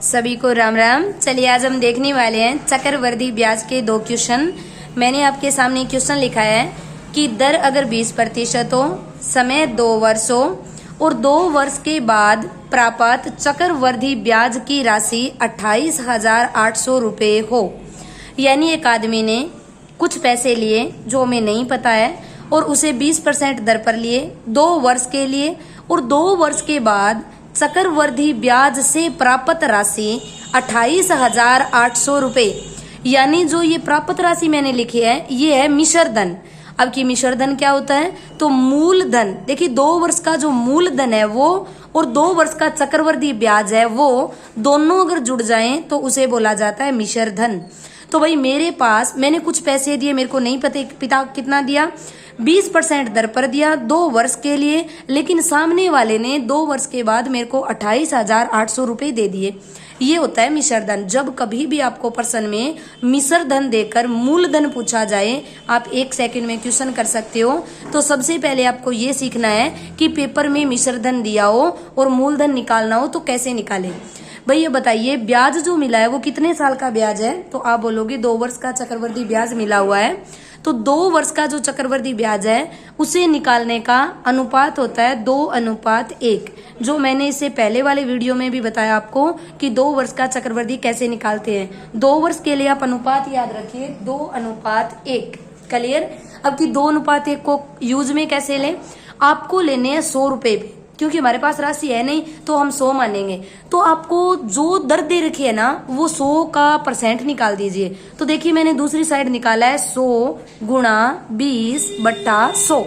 सभी को राम राम। चलिए आज हम देखने वाले हैं चक्रवृद्धि ब्याज के दो क्वेश्चन। मैंने आपके सामने क्वेश्चन लिखा है कि दर अगर 20% हो, समय 2 वर्ष हो और 2 वर्ष के बाद प्राप्त चक्रवृद्धि ब्याज की राशि 28,800 रुपये हो। यानी एक आदमी ने कुछ पैसे लिए जो हमें नहीं पता है और उसे 20% दर पर लिए 2 वर्ष के लिए और 2 वर्ष के बाद चक्रवृद्धि ब्याज से प्राप्त राशि 28,800 रुपये। यानी जो ये प्राप्त राशि मैंने लिखी है ये है मिश्र धन। अब की मिश्र धन क्या होता है तो मूल धन। देखिए 2 वर्ष का जो मूल धन है वो और 2 वर्ष का चक्रवृद्धि ब्याज है वो दोनों अगर जुड़ जाएं तो उसे बोला जाता है मिश्र धन। तो भाई मेरे पास मैंने कुछ पैसे दिए, मेरे को नहीं पता पिता कितना दिया, 20% दर पर दिया 2 वर्ष के लिए, लेकिन सामने वाले ने 2 वर्ष के बाद मेरे को 28,800 रुपये दे दिए। ये होता है मिश्र धन। जब कभी भी आपको प्रश्न में मिश्र धन देकर मूल धन पूछा जाए, आप 1 सेकंड में क्वेश्चन कर सकते हो। तो सबसे पहले आपको ये सीखना है कि पेपर में मिश्र धन दिया हो और मूल धन निकालना हो तो कैसे निकाले। भाई ये बताइए ब्याज जो मिला है वो कितने साल का ब्याज है, तो आप बोलोगे 2 वर्ष का चक्रवृद्धि ब्याज मिला हुआ है। तो 2 वर्ष का जो चक्रवृद्धि ब्याज है उसे निकालने का अनुपात होता है 2:1, जो मैंने इससे पहले वाले वीडियो में भी बताया आपको कि 2 वर्ष का चक्रवृद्धि कैसे निकालते हैं। 2 वर्ष के लिए आप अनुपात याद रखिए 2:1। क्लियर। अब की 2:1 को यूज में कैसे लें, आपको लेने हैं 100 रुपए पे, क्योंकि हमारे पास राशि है नहीं तो हम 100 मानेंगे। तो आपको जो दर दे रखी है ना वो 100 का % निकाल दीजिए। तो देखिए मैंने दूसरी साइड निकाला है 100 गुणा 20/100।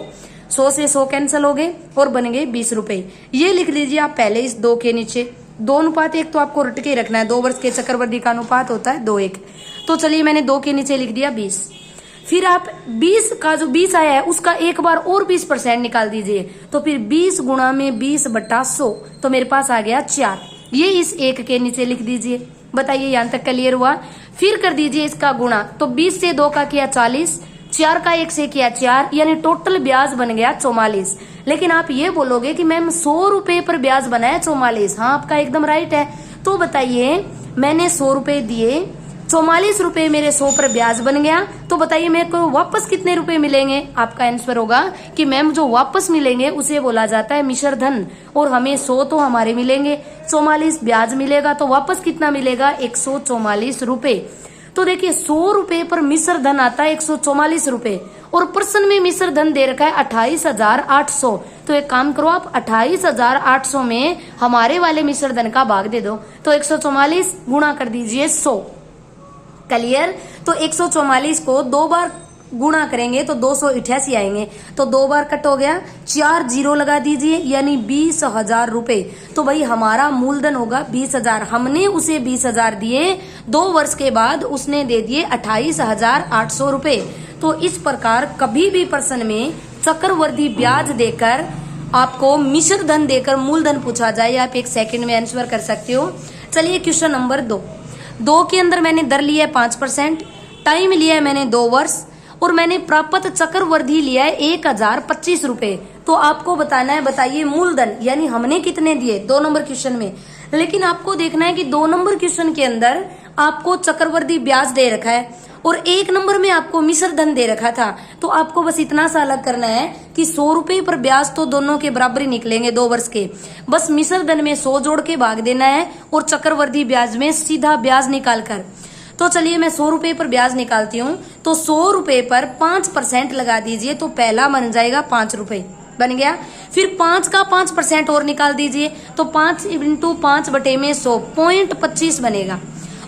100 से 100 कैंसिल हो गए और बन गए 20 रुपए। ये लिख लीजिए आप पहले इस 2 के नीचे। 2:1 तो आपको रट के रखना है। 2 वर्ष के चक्रवृद्धि का अनुपात होता है 2:1। तो चलिए मैंने 2 के नीचे लिख दिया 20। फिर आप 20 का जो 20 आया है उसका एक बार और 20% निकाल दीजिए। तो फिर 20 गुणा में 20/100 तो मेरे पास आ गया 4। ये इस 1 के नीचे लिख दीजिए। बताइए यहां तक क्लियर हुआ। फिर कर दीजिए इसका गुणा। तो 20 से 2 का किया 40, 4 का 1 से किया 4, यानी टोटल ब्याज बन गया 44। लेकिन आप ये बोलोगे कि मैम 100 रुपए पर ब्याज बनाया 44। हाँ आपका एकदम राइट है। तो बताइए मैंने 100 रुपए दिए, 44 रुपए मेरे 100 पर ब्याज बन गया। तो बताइए मेरे को वापस कितने रुपए मिलेंगे। आपका आंसर होगा कि मैम जो वापस मिलेंगे उसे बोला जाता है मिश्र धन। और हमें 100 तो हमारे मिलेंगे, 44 ब्याज मिलेगा, तो वापस कितना मिलेगा 144 रुपए। तो देखिए 100 रुपए पर मिश्र धन आता है 144 रुपए और प्रश्न में मिश्र धन दे रखा है 28,800। तो एक काम करो आप 28,800 में हमारे वाले मिश्र धन का भाग दे दो। तो 144 गुणा कर दीजिए 100। क्लियर। तो 144 को 2 बार गुणा करेंगे तो 288 आएंगे। तो 2 बार कट हो गया, 4 जीरो लगा दीजिए यानी 20,000 रुपए। तो भाई हमारा मूलधन होगा 20,000। हमने उसे 20,000 दिए, 2 वर्ष के बाद उसने दे दिए 28,800 रुपए। तो इस प्रकार कभी भी प्रश्न में चक्रवृद्धि ब्याज देकर आपको मिश्र धन देकर मूलधन पूछा जाए, आप 1 सेकंड में आंसर कर सकते हो। चलिए क्वेश्चन नंबर 2 के अंदर मैंने दर लिया है 5%, टाइम लिया है मैंने 2 वर्ष और मैंने प्राप्त चक्रवृद्धि लिया है 1,025 रुपए। तो आपको बताना है, बताइए मूलधन यानी हमने कितने दिए 2 नंबर क्वेश्चन में। लेकिन आपको देखना है कि 2 नंबर क्वेश्चन के अंदर आपको चक्रवृद्धि ब्याज दे रखा है और 1 नंबर में आपको मिश्र धन दे रखा था। तो आपको बस इतना सा अलग करना है कि 100 रुपए पर ब्याज तो दोनों के बराबर ही निकलेंगे 2 वर्ष के। बस मिश्र धन में 100 जोड़ के भाग देना है और चक्रवृद्धि ब्याज में सीधा ब्याज निकाल कर। तो चलिए मैं 100 रुपए पर ब्याज निकालती हूँ। तो 100 रुपए पर 5% लगा दीजिए तो पहला बन जाएगा 5 रुपए, बन गया। फिर 5 का 5% और निकाल दीजिए तो 5 × 5/100 0.25 बनेगा।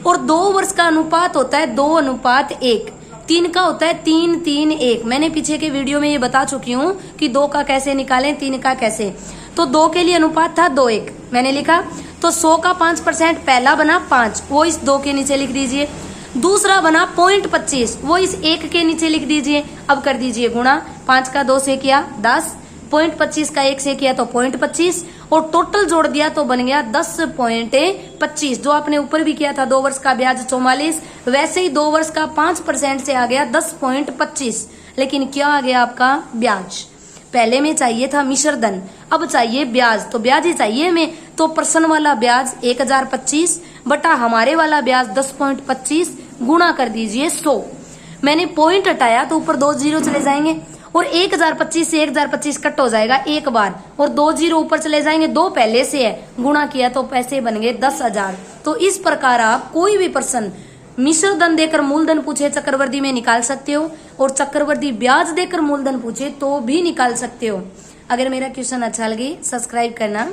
और 2 वर्ष का अनुपात होता है 2:1। 3 का होता है 3:3:1। मैंने पीछे के वीडियो में ये बता चुकी हूँ कि 2 का कैसे निकालें, 3 का कैसे। तो 2 के लिए अनुपात था 2:1 मैंने लिखा। तो 100 का 5% पहला बना 5, वो इस 2 के नीचे लिख दीजिए। दूसरा बना 0.25, वो इस 1 के नीचे लिख दीजिए। अब कर दीजिए गुणा। 5 का 2 से किया 10, 0.25 का 1 से किया तो 0.25 और टोटल जोड़ दिया तो बन गया 10.25। जो आपने ऊपर भी किया था 2 वर्ष का ब्याज 44, वैसे ही 2 वर्ष का 5% से आ गया 10.25। लेकिन क्या आ गया आपका ब्याज। पहले में चाहिए था मिश्र धन, अब चाहिए ब्याज, तो ब्याज ही चाहिए हमें। तो प्रश्न वाला ब्याज 1025 बटा हमारे वाला ब्याज 10.25 गुणा कर दीजिए 100। मैंने पॉइंट हटाया तो ऊपर 2 जीरो चले जाएंगे और 1025 से 1025 कट हो जाएगा एक बार, और 2 जीरो ऊपर चले जाएंगे, 2 पहले से है, गुणा किया तो पैसे बन गए 10,000। तो इस प्रकार आप कोई भी प्रश्न मिश्र धन देकर मूलधन पूछे चक्रवृद्धि में निकाल सकते हो, और चक्रवृद्धि ब्याज देकर मूलधन पूछे तो भी निकाल सकते हो। अगर मेरा क्वेश्चन अच्छा लगे सब्सक्राइब करना